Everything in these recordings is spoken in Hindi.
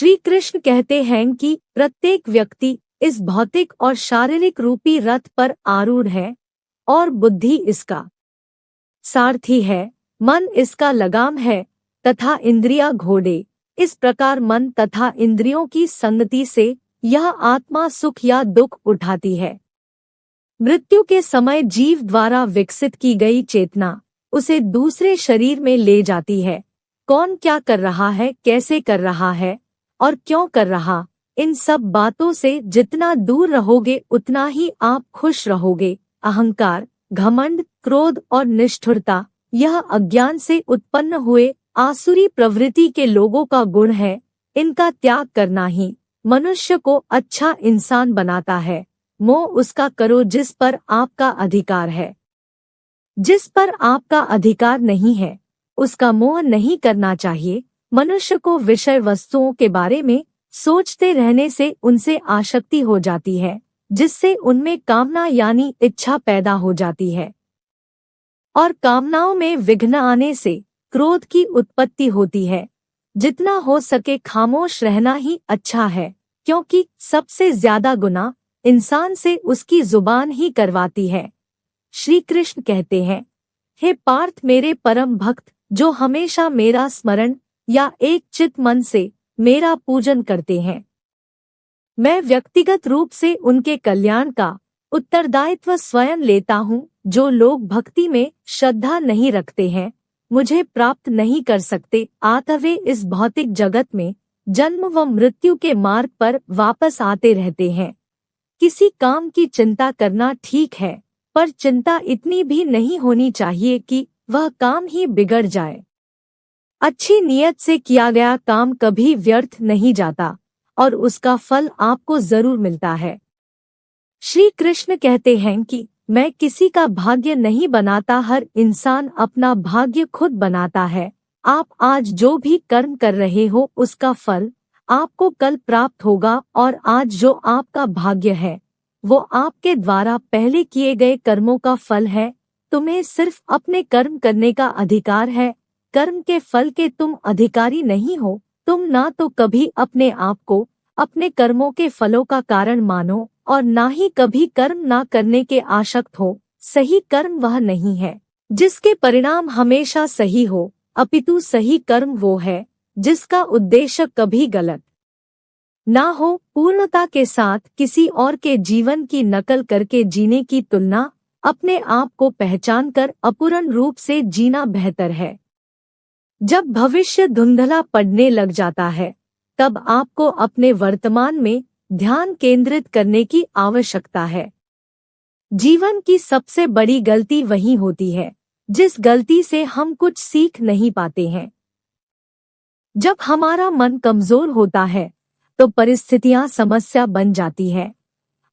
श्री कृष्ण कहते हैं कि प्रत्येक व्यक्ति इस भौतिक और शारीरिक रूपी रथ पर आरूढ़ है और बुद्धि इसका सारथी है, मन इसका लगाम है तथा इंद्रियां घोड़े। इस प्रकार मन तथा इंद्रियों की संगति से यह आत्मा सुख या दुख उठाती है। मृत्यु के समय जीव द्वारा विकसित की गई चेतना उसे दूसरे शरीर में ले जाती है। कौन क्या कर रहा है, कैसे कर रहा है और क्यों कर रहा, इन सब बातों से जितना दूर रहोगे उतना ही आप खुश रहोगे। अहंकार, घमंड, क्रोध और निष्ठुरता यह अज्ञान से उत्पन्न हुए आसुरी प्रवृत्ति के लोगों का गुण है। इनका त्याग करना ही मनुष्य को अच्छा इंसान बनाता है। मोह उसका करो जिस पर आपका अधिकार है। जिस पर आपका अधिकार नहीं है उसका मोह नहीं करना चाहिए। मनुष्य को विषय वस्तुओं के बारे में सोचते रहने से उनसे आसक्ति हो जाती है, जिससे उनमें कामना यानी इच्छा पैदा हो जाती है और कामनाओं में विघ्न आने से क्रोध की उत्पत्ति होती है। जितना हो सके खामोश रहना ही अच्छा है, क्योंकि सबसे ज्यादा गुनाह इंसान से उसकी जुबान ही करवाती है। श्री कृष्ण कहते हैं, हे पार्थ मेरे परम भक्त जो हमेशा मेरा स्मरण या एक चित मन से मेरा पूजन करते हैं, मैं व्यक्तिगत रूप से उनके कल्याण का उत्तरदायित्व स्वयं लेता हूँ। जो लोग भक्ति में श्रद्धा नहीं रखते हैं मुझे प्राप्त नहीं कर सकते, अतः वे इस भौतिक जगत में जन्म व मृत्यु के मार्ग पर वापस आते रहते हैं। किसी काम की चिंता करना ठीक है, पर चिंता इतनी भी नहीं होनी चाहिए कि वह काम ही बिगड़ जाए। अच्छी नीयत से किया गया काम कभी व्यर्थ नहीं जाता और उसका फल आपको जरूर मिलता है। श्री कृष्ण कहते हैं कि मैं किसी का भाग्य नहीं बनाता, हर इंसान अपना भाग्य खुद बनाता है। आप आज जो भी कर्म कर रहे हो उसका फल आपको कल प्राप्त होगा और आज जो आपका भाग्य है वो आपके द्वारा पहले किए गए कर्मों का फल है। तुम्हें सिर्फ अपने कर्म करने का अधिकार है, कर्म के फल के तुम अधिकारी नहीं हो। तुम ना तो कभी अपने आप को अपने कर्मों के फलों का कारण मानो और ना ही कभी कर्म ना करने के आसक्त हो। सही कर्म वह नहीं है जिसके परिणाम हमेशा सही हो, अपितु सही कर्म वो है जिसका उद्देश्य कभी गलत ना हो। पूर्णता के साथ किसी और के जीवन की नकल करके जीने की तुलना अपने आप को पहचानकर अपूर्ण रूप से जीना बेहतर है। जब भविष्य धुंधला पड़ने लग जाता है तब आपको अपने वर्तमान में ध्यान केंद्रित करने की आवश्यकता है। जीवन की सबसे बड़ी गलती वही होती है जिस गलती से हम कुछ सीख नहीं पाते हैं। जब हमारा मन कमजोर होता है तो परिस्थितियां समस्या बन जाती है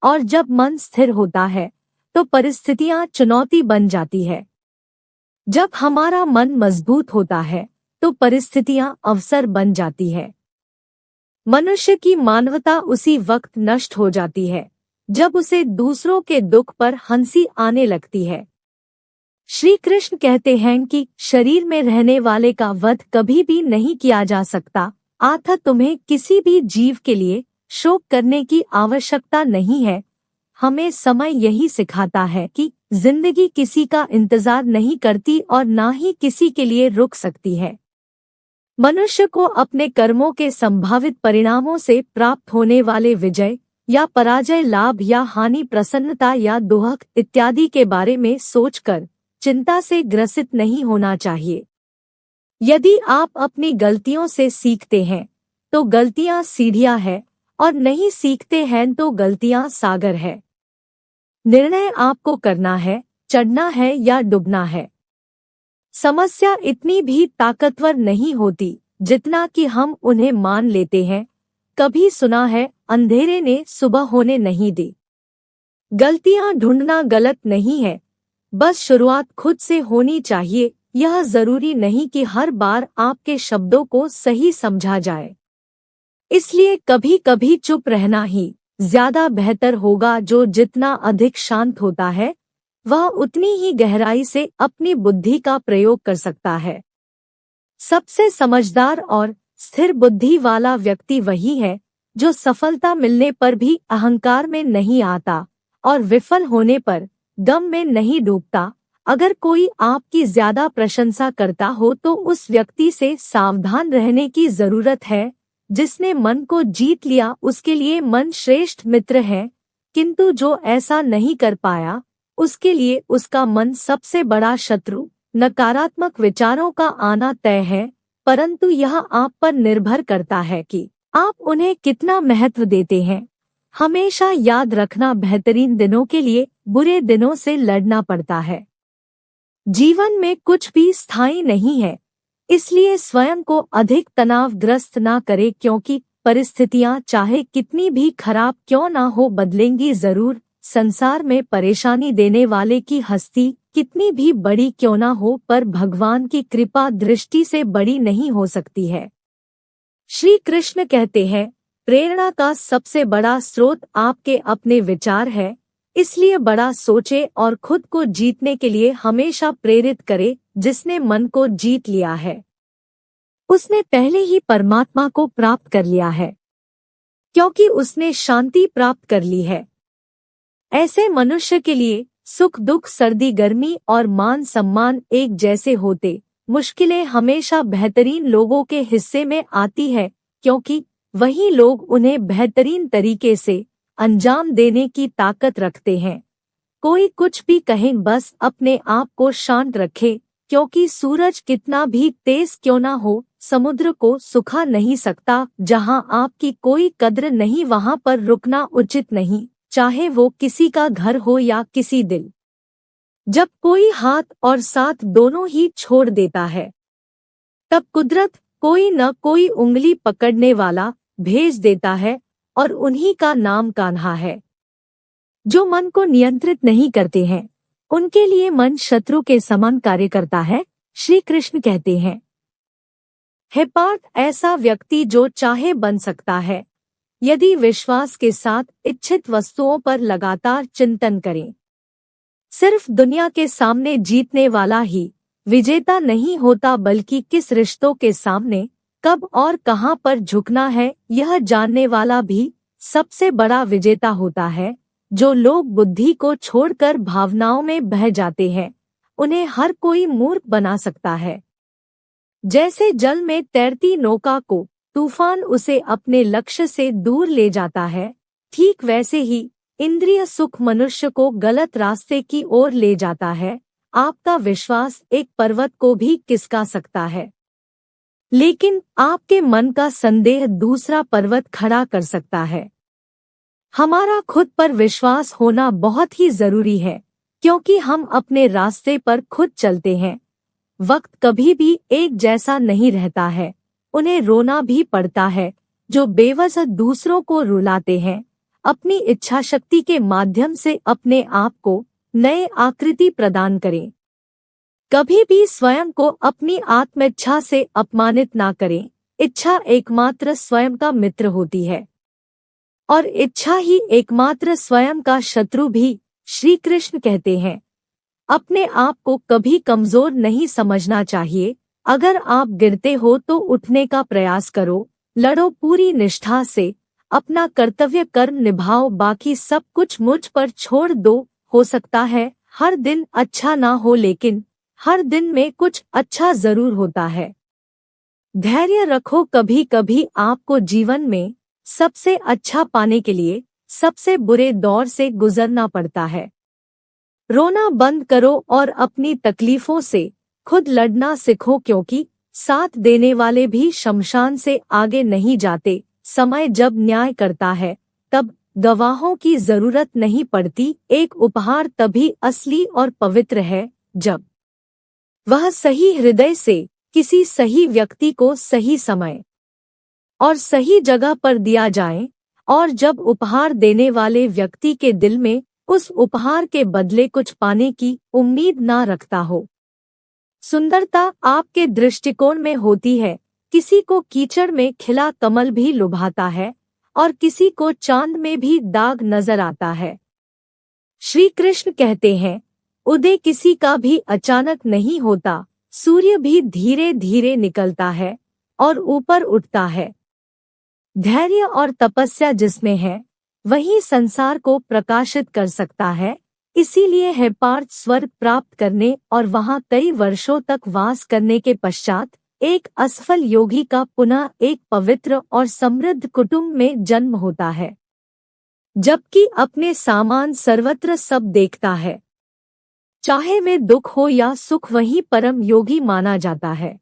और जब मन स्थिर होता है तो परिस्थितियां चुनौती बन जाती है। जब हमारा मन मजबूत होता है तो परिस्थितियां अवसर बन जाती है। मनुष्य की मानवता उसी वक्त नष्ट हो जाती है जब उसे दूसरों के दुख पर हंसी आने लगती है। श्री कृष्ण कहते हैं कि शरीर में रहने वाले का वध कभी भी नहीं किया जा सकता, अतः तुम्हें किसी भी जीव के लिए शोक करने की आवश्यकता नहीं है। हमें समय यही सिखाता है कि जिंदगी किसी का इंतजार नहीं करती और ना ही किसी के लिए रुक सकती है। मनुष्य को अपने कर्मों के संभावित परिणामों से प्राप्त होने वाले विजय या पराजय, लाभ या हानि, प्रसन्नता या दुख इत्यादि के बारे में सोचकर चिंता से ग्रसित नहीं होना चाहिए। यदि आप अपनी गलतियों से सीखते हैं तो गलतियां सीढ़ियां हैं और नहीं सीखते हैं तो गलतियां सागर है। निर्णय आपको करना है, चढ़ना है या डूबना है। समस्या इतनी भी ताकतवर नहीं होती जितना कि हम उन्हें मान लेते हैं। कभी सुना है, अंधेरे ने सुबह होने नहीं दी। गलतियां ढूंढना गलत नहीं है, बस शुरुआत खुद से होनी चाहिए। यह जरूरी नहीं कि हर बार आपके शब्दों को सही समझा जाए, इसलिए कभी कभी चुप रहना ही ज्यादा बेहतर होगा। जो जितना अधिक शांत होता है वह उतनी ही गहराई से अपनी बुद्धि का प्रयोग कर सकता है। सबसे समझदार और स्थिर बुद्धि वाला व्यक्ति वही है जो सफलता मिलने पर भी अहंकार में नहीं आता और विफल होने पर गम में नहीं डूबता। अगर कोई आपकी ज्यादा प्रशंसा करता हो तो उस व्यक्ति से सावधान रहने की जरूरत है। जिसने मन को जीत लिया उसके लिए मन श्रेष्ठ मित्र है, किंतु जो ऐसा नहीं कर पाया उसके लिए उसका मन सबसे बड़ा शत्रु। नकारात्मक विचारों का आना तय है, परंतु यह आप पर निर्भर करता है कि आप उन्हें कितना महत्व देते हैं। हमेशा याद रखना, बेहतरीन दिनों के लिए बुरे दिनों से लड़ना पड़ता है। जीवन में कुछ भी स्थायी नहीं है, इसलिए स्वयं को अधिक तनावग्रस्त ना करें, क्योंकि परिस्थितियां चाहे कितनी भी खराब क्यों ना हो बदलेंगी जरूर। संसार में परेशानी देने वाले की हस्ती कितनी भी बड़ी क्यों ना हो, पर भगवान की कृपा दृष्टि से बड़ी नहीं हो सकती है। श्री कृष्ण कहते हैं, प्रेरणा का सबसे बड़ा स्रोत आपके अपने विचार है, इसलिए बड़ा सोचे और खुद को जीतने के लिए हमेशा प्रेरित करे। जिसने मन को जीत लिया है उसने पहले ही परमात्मा को प्राप्त कर लिया है, क्योंकि उसने शांति प्राप्त कर ली है। ऐसे मनुष्य के लिए सुख दुख, सर्दी गर्मी और मान सम्मान एक जैसे होते। मुश्किलें हमेशा बेहतरीन लोगों के हिस्से में आती है, क्योंकि वही लोग उन्हें बेहतरीन तरीके से अंजाम देने की ताकत रखते हैं। कोई कुछ भी कहे, बस अपने आप को शांत रखे, क्योंकि सूरज कितना भी तेज क्यों ना हो समुद्र को सुखा नहीं सकता। जहां आपकी कोई कद्र नहीं वहां पर रुकना उचित नहीं, चाहे वो किसी का घर हो या किसी दिल। जब कोई हाथ और साथ दोनों ही छोड़ देता है तब कुदरत कोई न कोई उंगली पकड़ने वाला भेज देता है, और उन्हीं का नाम कान्हा है। जो मन को नियंत्रित नहीं करते हैं उनके लिए मन शत्रु के समान कार्य करता है। श्री कृष्ण कहते हैं, हे पार्थ, ऐसा व्यक्ति जो चाहे बन सकता है यदि विश्वास के साथ इच्छित वस्तुओं पर लगातार चिंतन करें। सिर्फ दुनिया के सामने जीतने वाला ही विजेता नहीं होता, बल्कि किस रिश्तों के सामने कब और कहां पर झुकना है यह जानने वाला भी सबसे बड़ा विजेता होता है। जो लोग बुद्धि को छोड़कर भावनाओं में बह जाते हैं उन्हें हर कोई मूर्ख बना सकता है। जैसे जल में तैरती नौका को तूफान उसे अपने लक्ष्य से दूर ले जाता है, ठीक वैसे ही इंद्रिय सुख मनुष्य को गलत रास्ते की ओर ले जाता है। आपका विश्वास एक पर्वत को भी किसका सकता है, लेकिन आपके मन का संदेह दूसरा पर्वत खड़ा कर सकता है। हमारा खुद पर विश्वास होना बहुत ही जरूरी है, क्योंकि हम अपने रास्ते पर खुद चलते हैं। वक्त कभी भी एक जैसा नहीं रहता है, उन्हें रोना भी पड़ता है। जो बेवजह दूसरों को रुलाते हैं अपनी इच्छा शक्ति के माध्यम से अपने आप को नए आकृति प्रदान करें। कभी भी स्वयं को अपनी आत्मेच्छा से अपमानित ना करें। इच्छा एकमात्र स्वयं का मित्र होती है और इच्छा ही एकमात्र स्वयं का शत्रु भी। श्री कृष्ण कहते हैं, अपने आप को कभी कमजोर नहीं समझना चाहिए। अगर आप गिरते हो तो उठने का प्रयास करो, लड़ो पूरी निष्ठा से, अपना कर्तव्य कर्म निभाओ, बाकी सब कुछ मुझ पर छोड़ दो। हो सकता है हर दिन अच्छा ना हो, लेकिन हर दिन में कुछ अच्छा जरूर होता है। धैर्य रखो, कभी कभी आपको जीवन में सबसे अच्छा पाने के लिए सबसे बुरे दौर से गुजरना पड़ता है। रोना बंद करो और अपनी तकलीफों से खुद लड़ना सीखो, क्योंकि साथ देने वाले भी शमशान से आगे नहीं जाते। समय जब न्याय करता है तब गवाहों की जरूरत नहीं पड़ती। एक उपहार तभी असली और पवित्र है जब वह सही हृदय से किसी सही व्यक्ति को सही समय और सही जगह पर दिया जाए, और जब उपहार देने वाले व्यक्ति के दिल में उस उपहार के बदले कुछ पाने की उम्मीद ना रखता हो। सुंदरता आपके दृष्टिकोण में होती है। किसी को कीचड़ में खिला कमल भी लुभाता है और किसी को चांद में भी दाग नजर आता है। श्री कृष्ण कहते हैं, उदय किसी का भी अचानक नहीं होता, सूर्य भी धीरे धीरे निकलता है, और ऊपर उठता है। धैर्य और तपस्या जिसमें है वही संसार को प्रकाशित कर सकता है। इसीलिए है पार्थ स्वर्ग प्राप्त करने और वहां कई वर्षों तक वास करने के पश्चात एक असफल योगी का पुनः एक पवित्र और समृद्ध कुटुंब में जन्म होता है, जबकि अपने सामान सर्वत्र सब देखता है। चाहे वे दुख हो या सुख, वही परम योगी माना जाता है।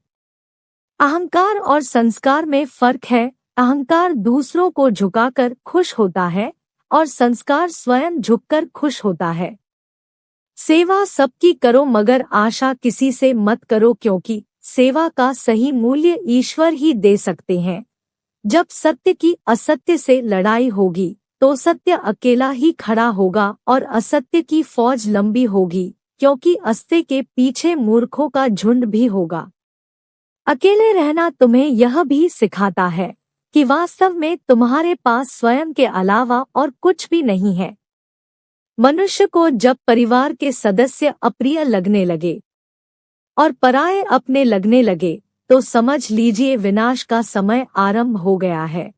अहंकार और संस्कार में फर्क है। अहंकार दूसरों को झुकाकर खुश होता है और संस्कार स्वयं झुककर खुश होता है। सेवा सबकी करो मगर आशा किसी से मत करो, क्योंकि सेवा का सही मूल्य ईश्वर ही दे सकते हैं। जब सत्य की असत्य से लड़ाई होगी तो सत्य अकेला ही खड़ा होगा और असत्य की फौज लंबी होगी, क्योंकि अस्ते के पीछे मूर्खों का झुंड भी होगा। अकेले रहना तुम्हें यह भी सिखाता है कि वास्तव में तुम्हारे पास स्वयं के अलावा और कुछ भी नहीं है। मनुष्य को जब परिवार के सदस्य अप्रिय लगने लगे और पराये अपने लगने लगे तो समझ लीजिए विनाश का समय आरंभ हो गया है।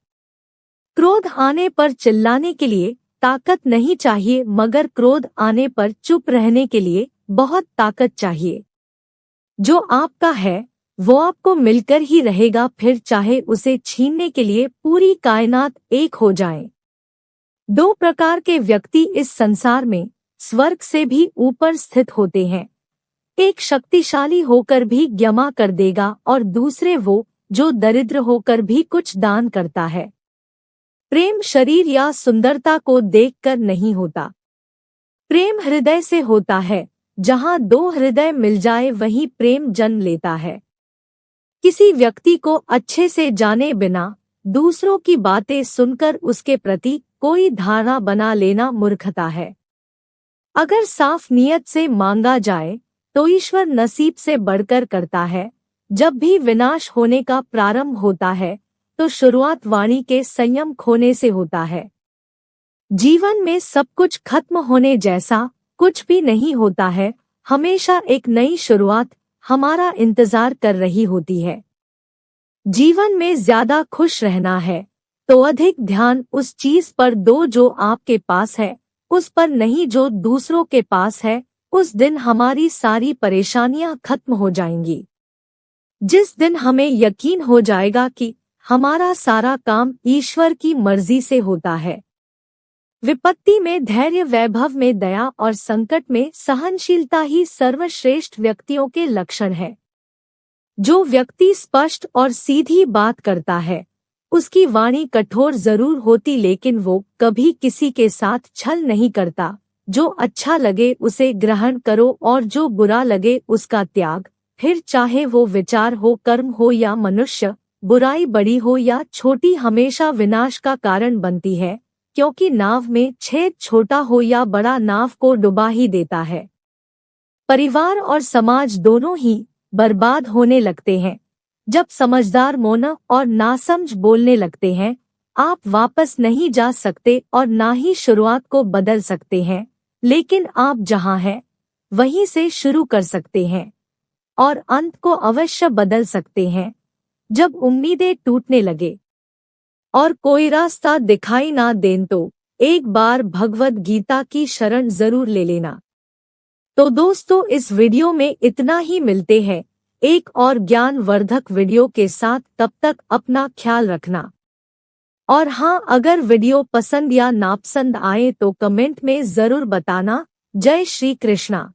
क्रोध आने पर चिल्लाने के लिए ताकत नहीं चाहिए, मगर क्रोध आने पर चुप रहने के लिए बहुत ताकत चाहिए। जो आपका है वो आपको मिलकर ही रहेगा, फिर चाहे उसे छीनने के लिए पूरी कायनात एक हो जाए। दो प्रकार के व्यक्ति इस संसार में स्वर्ग से भी ऊपर स्थित होते हैं। एक शक्तिशाली होकर भी क्षमा कर देगा और दूसरे वो जो दरिद्र होकर भी कुछ दान करता है। प्रेम शरीर या सुंदरता को देखकर नहीं होता, प्रेम हृदय से होता है। जहाँ दो हृदय मिल जाए वहीं प्रेम जन्म लेता है। किसी व्यक्ति को अच्छे से जाने बिना दूसरों की बातें सुनकर उसके प्रति कोई धारणा बना लेना मूर्खता है। अगर साफ नियत से मांगा जाए तो ईश्वर नसीब से बढ़कर करता है। जब भी विनाश होने का प्रारंभ होता है तो शुरुआत वाणी के संयम खोने से होता है। जीवन में सब कुछ खत्म होने जैसा कुछ भी नहीं होता है। हमेशा एक नई शुरुआत हमारा इंतजार कर रही होती है। जीवन में ज्यादा खुश रहना है तो अधिक ध्यान उस चीज पर दो जो आपके पास है, उस पर नहीं जो दूसरों के पास है। उस दिन हमारी सारी परेशानियां खत्म हो जाएंगी। जिस दिन हमें यकीन हो जाएगा कि हमारा सारा काम ईश्वर की मर्जी से होता है। विपत्ति में धैर्य, वैभव में दया और संकट में सहनशीलता ही सर्वश्रेष्ठ व्यक्तियों के लक्षण है। जो व्यक्ति स्पष्ट और सीधी बात करता है उसकी वाणी कठोर जरूर होती, लेकिन वो कभी किसी के साथ छल नहीं करता। जो अच्छा लगे उसे ग्रहण करो और जो बुरा लगे उसका त्याग। फिर चाहे वो विचार हो, कर्म हो या मनुष्य, बुराई बड़ी हो या छोटी हमेशा विनाश का कारण बनती है, क्योंकि नाव में छेद छोटा हो या बड़ा नाव को डुबा ही देता है। परिवार और समाज दोनों ही बर्बाद होने लगते हैं जब समझदार मौन और नासमझ बोलने लगते हैं। आप वापस नहीं जा सकते और ना ही शुरुआत को बदल सकते हैं, लेकिन आप जहां हैं वहीं से शुरू कर सकते हैं और अंत को अवश्य बदल सकते हैं। जब उम्मीदें टूटने लगे और कोई रास्ता दिखाई ना दें तो एक बार भगवद गीता की शरण जरूर ले लेना। तो दोस्तों, इस वीडियो में इतना ही। मिलते हैं एक और ज्ञानवर्धक वीडियो के साथ। तब तक अपना ख्याल रखना। और हाँ, अगर वीडियो पसंद या नापसंद आए तो कमेंट में जरूर बताना। जय श्री कृष्णा।